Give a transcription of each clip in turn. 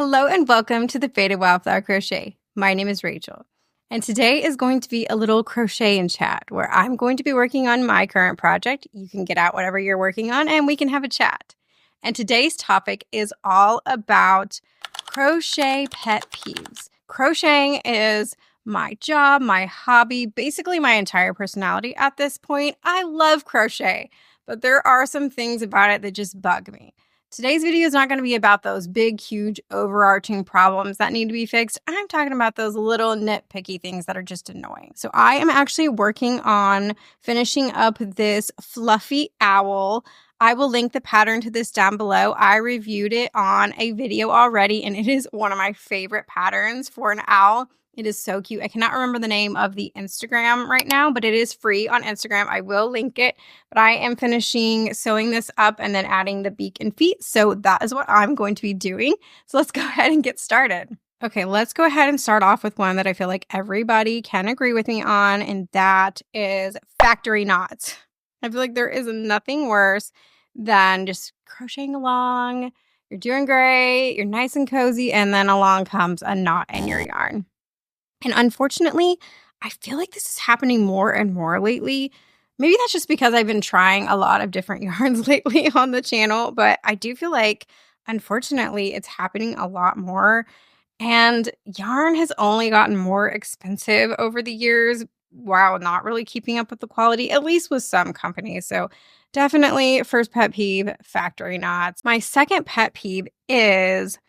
Hello and welcome to the Faded Wildflower Crochet. My name is Rachel, and today is going to be a little crochet and chat where I'm going to be working on my current project. You can get out whatever you're working on and we can have a chat. And today's topic is all about crochet pet peeves. Crocheting is my job, my hobby, basically my entire personality at this point. I love crochet, but there are some things about it that just bug me. Today's video is not going to be about those big, huge, overarching problems that need to be fixed. I'm talking about those little nitpicky things that are just annoying. So I am actually working on finishing up this fluffy owl. I will link the pattern to this down below. I reviewed it on a video already, and it is one of my favorite patterns for an owl. It is so cute. I cannot remember the name of the Instagram right now, but it is free on Instagram. I will link it, but I am finishing sewing this up and then adding the beak and feet. So that is what I'm going to be doing. So let's go ahead and get started. Okay, let's go ahead and start off with one that I feel like everybody can agree with me on, and that is factory knots. I feel like there is nothing worse than just crocheting along. You're doing great, you're nice and cozy, and then along comes a knot in your yarn. And unfortunately, I feel like this is happening more and more lately. Maybe that's just because I've been trying a lot of different yarns lately on the channel, but I do feel like, unfortunately, it's happening a lot more. And yarn has only gotten more expensive over the years while not really keeping up with the quality, at least with some companies. So definitely first pet peeve, factory knots. My second pet peeve is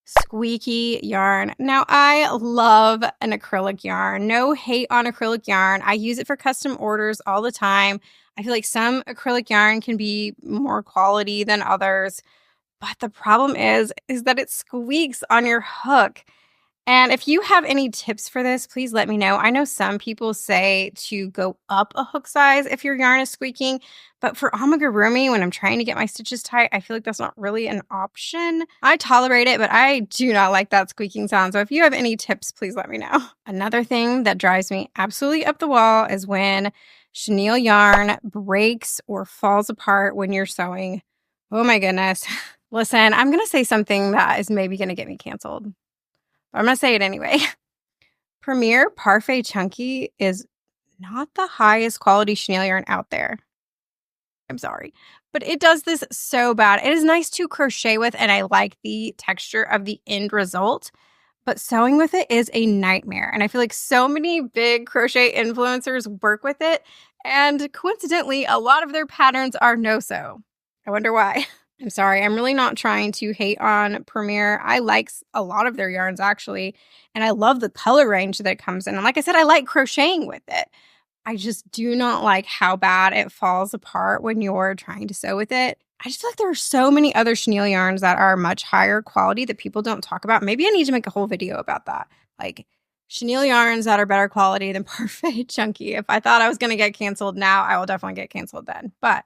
squeaky yarn. Now, I love an acrylic yarn. No hate on acrylic yarn. I use it for custom orders all the time. I feel like some acrylic yarn can be more quality than others, but the problem is that it squeaks on your hook. And if you have any tips for this, please let me know. I know some people say to go up a hook size if your yarn is squeaking, but for amigurumi, when I'm trying to get my stitches tight, I feel like that's not really an option. I tolerate it, but I do not like that squeaking sound. So if you have any tips, please let me know. Another thing that drives me absolutely up the wall is when chenille yarn breaks or falls apart when you're sewing. Oh my goodness. Listen, I'm going to say something that is maybe going to get me canceled. I'm going to say it anyway. Premier Parfait Chunky is not the highest quality chenille yarn out there. I'm sorry, but it does this so bad. It is nice to crochet with, and I like the texture of the end result, but sewing with it is a nightmare. And I feel like so many big crochet influencers work with it, and coincidentally, a lot of their patterns are no-sew. I wonder why. I'm sorry, I'm really not trying to hate on Premier. I like a lot of their yarns, actually, and I love the color range that comes in. And like I said, I like crocheting with it. I just do not like how bad it falls apart when you're trying to sew with it. I just feel like there are so many other chenille yarns that are much higher quality that people don't talk about. Maybe I need to make a whole video about that. Like chenille yarns that are better quality than Parfait Chunky. If I thought I was going to get canceled now, I will definitely get canceled then. But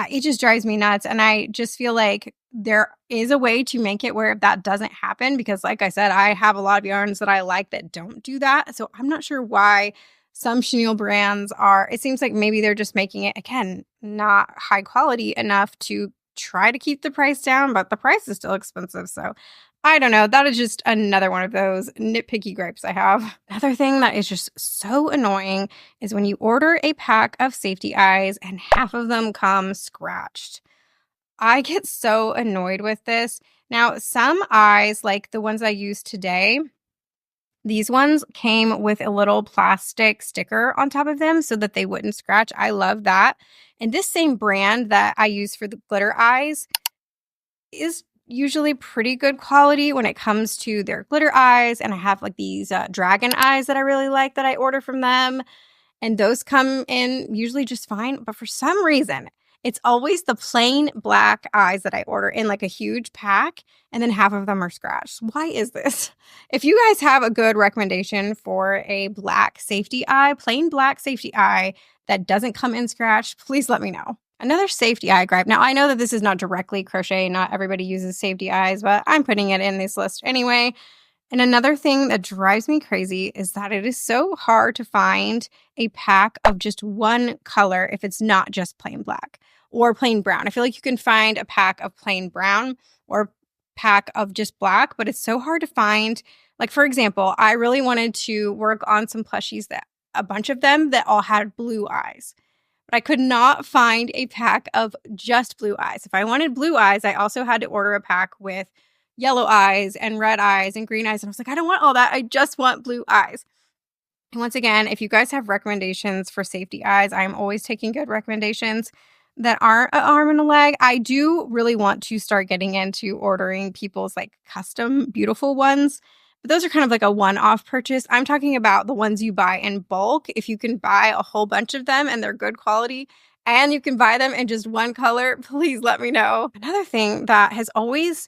it just drives me nuts. And I just feel like there is a way to make it where that doesn't happen, because like I said, I have a lot of yarns that I like that don't do that. So I'm not sure why some chenille brands are, it seems like maybe they're just making it, again, not high quality enough to try to keep the price down, but the price is still expensive. So I don't know. That is just another one of those nitpicky gripes I have. Another thing that is just so annoying is when you order a pack of safety eyes and half of them come scratched. I get so annoyed with this. Now, some eyes, like the ones I use today, these ones came with a little plastic sticker on top of them so that they wouldn't scratch. I love that. And this same brand that I use for the glitter eyes is usually pretty good quality when it comes to their glitter eyes. And I have like these dragon eyes that I really like that I order from them. And those come in usually just fine. But for some reason, it's always the plain black eyes that I order in like a huge pack, and then half of them are scratched. Why is this? If you guys have a good recommendation for a black safety eye, plain black safety eye that doesn't come in scratched, please let me know. Another safety eye gripe. Now, I know that this is not directly crochet. Not everybody uses safety eyes, but I'm putting it in this list anyway. And another thing that drives me crazy is that it is so hard to find a pack of just one color if it's not just plain black or plain brown. I feel like you can find a pack of plain brown or pack of just black, but it's so hard to find. Like, for example, I really wanted to work on some plushies that a bunch of them that all had blue eyes. But I could not find a pack of just blue eyes. If I wanted blue eyes, I also had to order a pack with yellow eyes and red eyes and green eyes. And I was like, I don't want all that. I just want blue eyes. And once again, if you guys have recommendations for safety eyes, I'm always taking good recommendations that aren't an arm and a leg. I do really want to start getting into ordering people's like custom beautiful ones. But those are kind of like a one-off purchase. I'm talking about the ones you buy in bulk. If you can buy a whole bunch of them and they're good quality and you can buy them in just one color, please let me know. Another thing that has always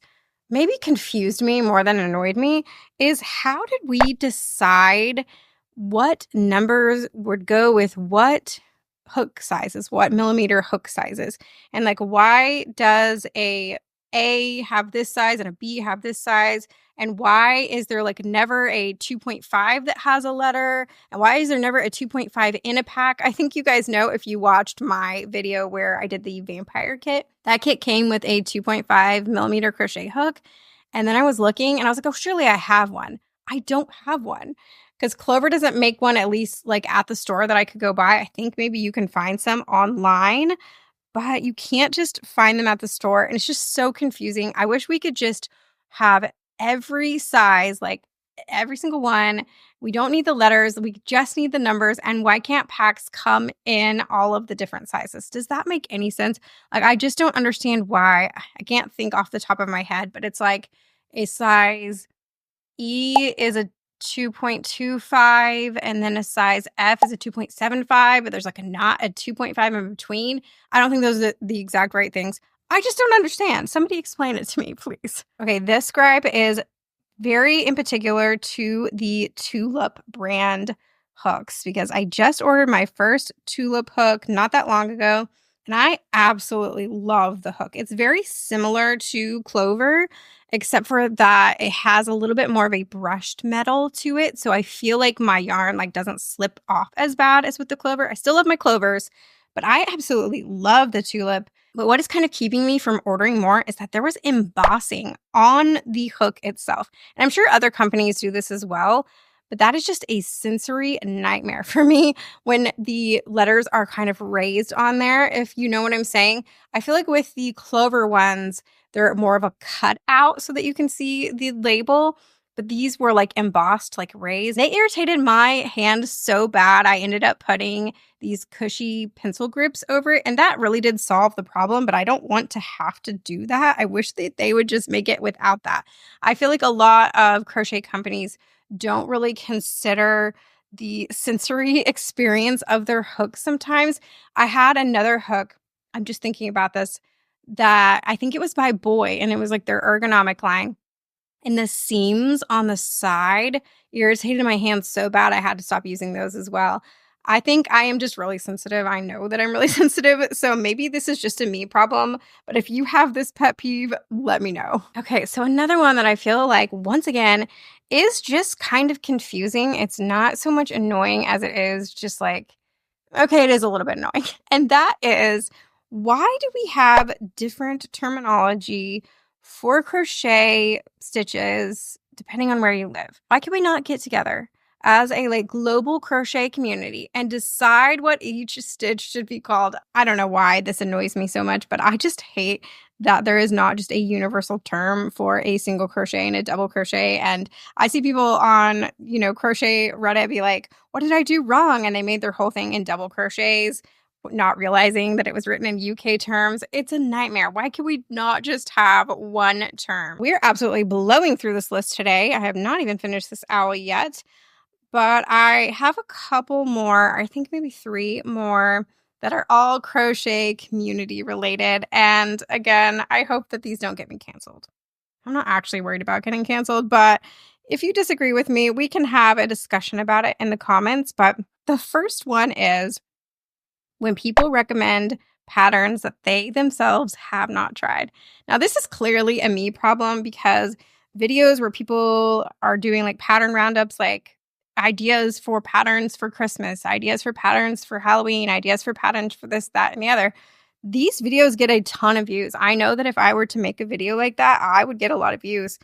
maybe confused me more than annoyed me is how did we decide what numbers would go with what hook sizes, what millimeter hook sizes? And like, why does a have this size and a B have this size? And why is there like never a 2.5 that has a letter? And why is there never a 2.5 in a pack? I think you guys know if you watched my video where I did the vampire kit. That kit came with a 2.5 millimeter crochet hook. And then I was looking and I was like, oh, surely I have one. I don't have one because Clover doesn't make one, at least like at the store that I could go buy. I think maybe you can find some online, but you can't just find them at the store. And it's just so confusing. I wish we could just have every size, like every single one. We don't need the letters. We just need the numbers. And why can't packs come in all of the different sizes? Does that make any sense? Like, I just don't understand why. I can't think off the top of my head, but it's like a size E is a 2.25 and then a size F is a 2.75, but there's like not a 2.5 in between. I don't think those are the exact right things. I just don't understand. Somebody explain it to me, please. Okay, this gripe is very in particular to the Tulip brand hooks because I just ordered my first Tulip hook not that long ago, and I absolutely love the hook. It's very similar to Clover, except for that it has a little bit more of a brushed metal to it. So I feel like my yarn like doesn't slip off as bad as with the Clover. I still love my Clovers, but I absolutely love the Tulip. But what is kind of keeping me from ordering more is that there was embossing on the hook itself. And I'm sure other companies do this as well, but that is just a sensory nightmare for me when the letters are kind of raised on there, if you know what I'm saying. I feel like with the Clover ones, they're more of a cutout so that you can see the label. But these were like embossed, like raised. They irritated my hand so bad. I ended up putting these cushy pencil grips over it. And that really did solve the problem. But I don't want to have to do that. I wish that they would just make it without that. I feel like a lot of crochet companies don't really consider the sensory experience of their hooks sometimes. I had another hook. I'm just thinking about this. That I think it was by Boy. And it was like their ergonomic line. And the seams on the side irritated my hands so bad I had to stop using those as well. I think I am just really sensitive. I know that I'm really sensitive. So maybe this is just a me problem. But if you have this pet peeve, let me know. Okay, so another one that I feel like, once again, is just kind of confusing. It's not so much annoying as it is just like, okay, it is a little bit annoying. And that is, why do we have different terminology for crochet stitches depending on where you live? Why can we not get together as a like global crochet community and decide what each stitch should be called? I don't know why this annoys me so much, but I just hate that there is not just a universal term for a single crochet and a double crochet. And I see people on, crochet Reddit be like, what did I do wrong? And they made their whole thing in double crochets, not realizing that it was written in UK terms. It's a nightmare. Why can we not just have one term? We're absolutely blowing through this list today. I have not even finished this owl yet, but I have a couple more, I think maybe 3 more that are all crochet community related. And again, I hope that these don't get me canceled. I'm not actually worried about getting canceled, but if you disagree with me, we can have a discussion about it in the comments. But the first one is when people recommend patterns that they themselves have not tried. Now, this is clearly a me problem because videos where people are doing like pattern roundups, like ideas for patterns for Christmas, ideas for patterns for Halloween, ideas for patterns for this, that, and the other, these videos get a ton of views. I know that if I were to make a video like that, I would get a lot of views.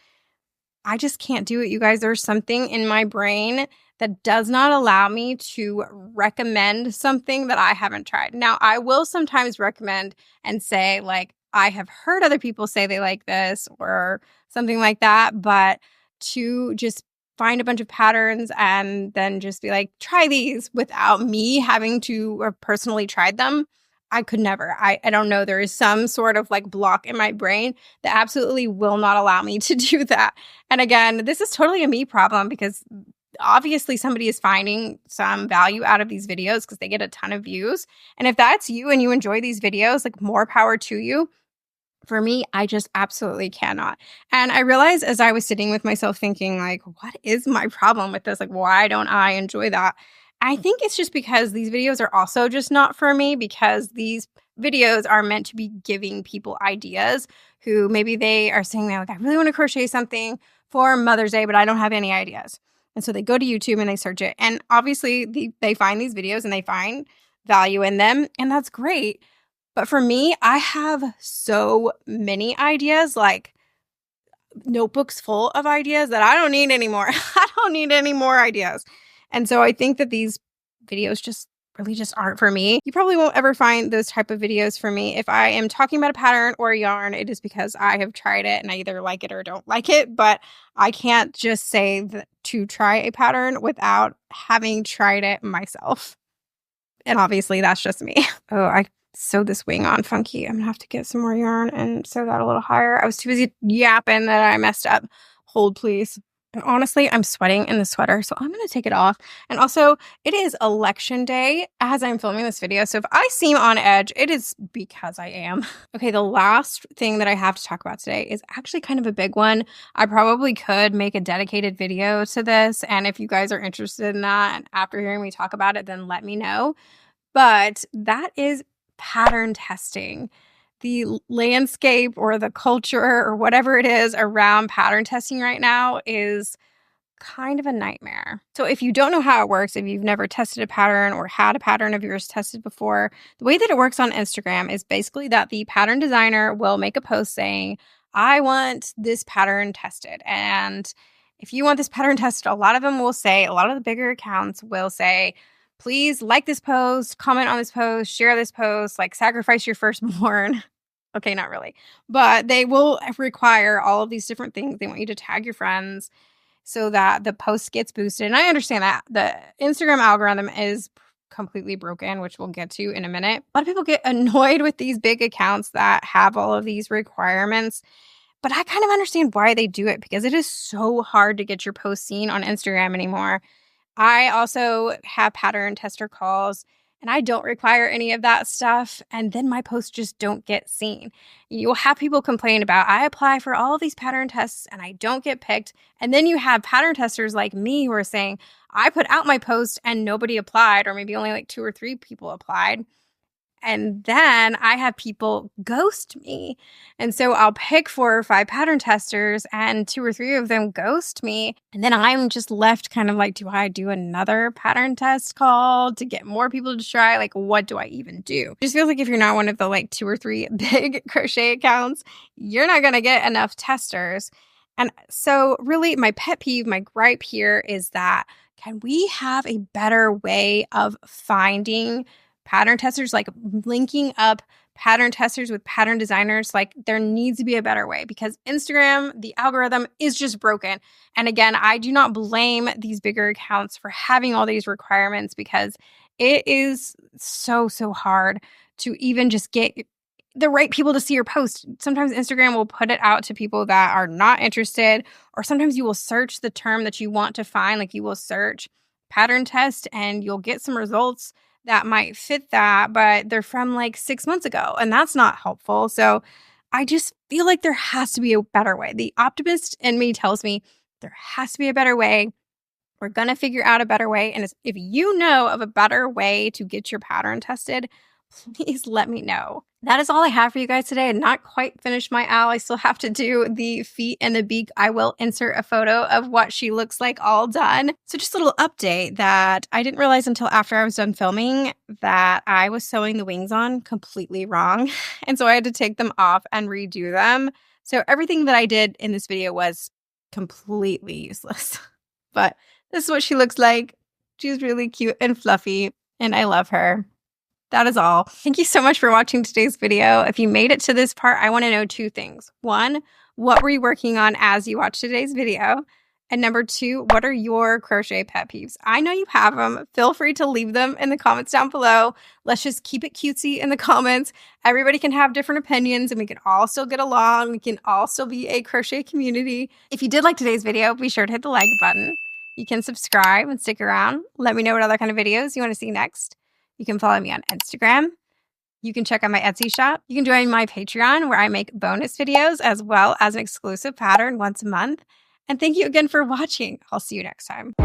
I just can't do it, you guys. There's something in my brain that does not allow me to recommend something that I haven't tried. Now, I will sometimes recommend and say, like, I have heard other people say they like this or something like that, but to just find a bunch of patterns and then just be like, try these without me having to have personally tried them, I could never. I don't know. There is some sort of like block in my brain that absolutely will not allow me to do that. And again, this is totally a me problem because obviously somebody is finding some value out of these videos because they get a ton of views. And if that's you and you enjoy these videos, like more power to you. For me, I just absolutely cannot. And I realized as I was sitting with myself thinking like, what is my problem with this? Like, why don't I enjoy that? I think it's just because these videos are also just not for me, because these videos are meant to be giving people ideas who maybe they are saying, like, I really want to crochet something for Mother's Day, but I don't have any ideas. And so they go to YouTube and they search it. And obviously they find these videos and they find value in them. And that's great. But for me, I have so many ideas, like notebooks full of ideas that I don't need anymore. I don't need any more ideas. And so I think that these videos just really just aren't for me. You probably won't ever find those type of videos for me. If I am talking about a pattern or a yarn, it is because I have tried it and I either like it or don't like it. But I can't just say to try a pattern without having tried it myself. And obviously that's just me. Oh, I sewed this wing on funky. I'm gonna have to get some more yarn and sew that a little higher. I was too busy yapping that I messed up. Hold, please. And honestly, I'm sweating in the sweater, so I'm going to take it off. And also, it is election day as I'm filming this video. So if I seem on edge, it is because I am. Okay, the last thing that I have to talk about today is actually kind of a big one. I probably could make a dedicated video to this. And if you guys are interested in that, and after hearing me talk about it, then let me know. But that is pattern testing. The landscape or the culture or whatever it is around pattern testing right now is kind of a nightmare. So if you don't know how it works, if you've never tested a pattern or had a pattern of yours tested before, the way that it works on Instagram is basically that the pattern designer will make a post saying, I want this pattern tested. And if you want this pattern tested, a lot of them will say, a lot of the bigger accounts will say, please like this post, comment on this post, share this post, like sacrifice your firstborn. Okay, not really. But they will require all of these different things. They want you to tag your friends so that the post gets boosted. And I understand that the Instagram algorithm is completely broken, which we'll get to in a minute. A lot of people get annoyed with these big accounts that have all of these requirements. But I kind of understand why they do it, because it is so hard to get your post seen on Instagram anymore. I also have pattern tester calls, and I don't require any of that stuff. And then my posts just don't get seen. You'll have people complain about, I apply for all of these pattern tests and I don't get picked. And then you have pattern testers like me who are saying, I put out my post and nobody applied, or maybe only like 2 or 3 people applied. And then I have people ghost me. And so I'll pick 4 or 5 pattern testers and 2 or 3 of them ghost me. And then I'm just left kind of like, do I do another pattern test call to get more people to try? Like, what do I even do? It just feels like if you're not one of the like 2 or 3 big crochet accounts, you're not going to get enough testers. And so really my pet peeve, my gripe here is that, can we have a better way of finding pattern testers, like linking up pattern testers with pattern designers? Like, there needs to be a better way, because Instagram, the algorithm is just broken. And again, I do not blame these bigger accounts for having all these requirements, because it is so hard to even just get the right people to see your post. Sometimes Instagram will put it out to people that are not interested, or sometimes you will search the term that you want to find. Like, you will search pattern test and you'll get some results that might fit that, but they're from like 6 months ago, and that's not helpful. So I just feel like there has to be a better way. The optimist in me tells me there has to be a better way. We're going to figure out a better way. And if you know of a better way to get your pattern tested, please let me know. That is all I have for you guys today. I not quite finished my owl. I still have to do the feet and the beak. I will insert a photo of what she looks like all done. So just a little update that I didn't realize until after I was done filming that I was sewing the wings on completely wrong. And so I had to take them off and redo them. So everything that I did in this video was completely useless. But this is what she looks like. She's really cute and fluffy, and I love her. That is all. Thank you so much for watching today's video. If you made it to this part, I want to know two things. One, what were you working on as you watched today's video? And number two, what are your crochet pet peeves? I know you have them. Feel free to leave them in the comments down below. Let's just keep it cutesy in the comments. Everybody can have different opinions and we can all still get along. We can all still be a crochet community. If you did like today's video, be sure to hit the like button. You can subscribe and stick around. Let me know what other kind of videos you want to see next. You can follow me on Instagram. You can check out my Etsy shop. You can join my Patreon where I make bonus videos as well as an exclusive pattern once a month. And thank you again for watching. I'll see you next time.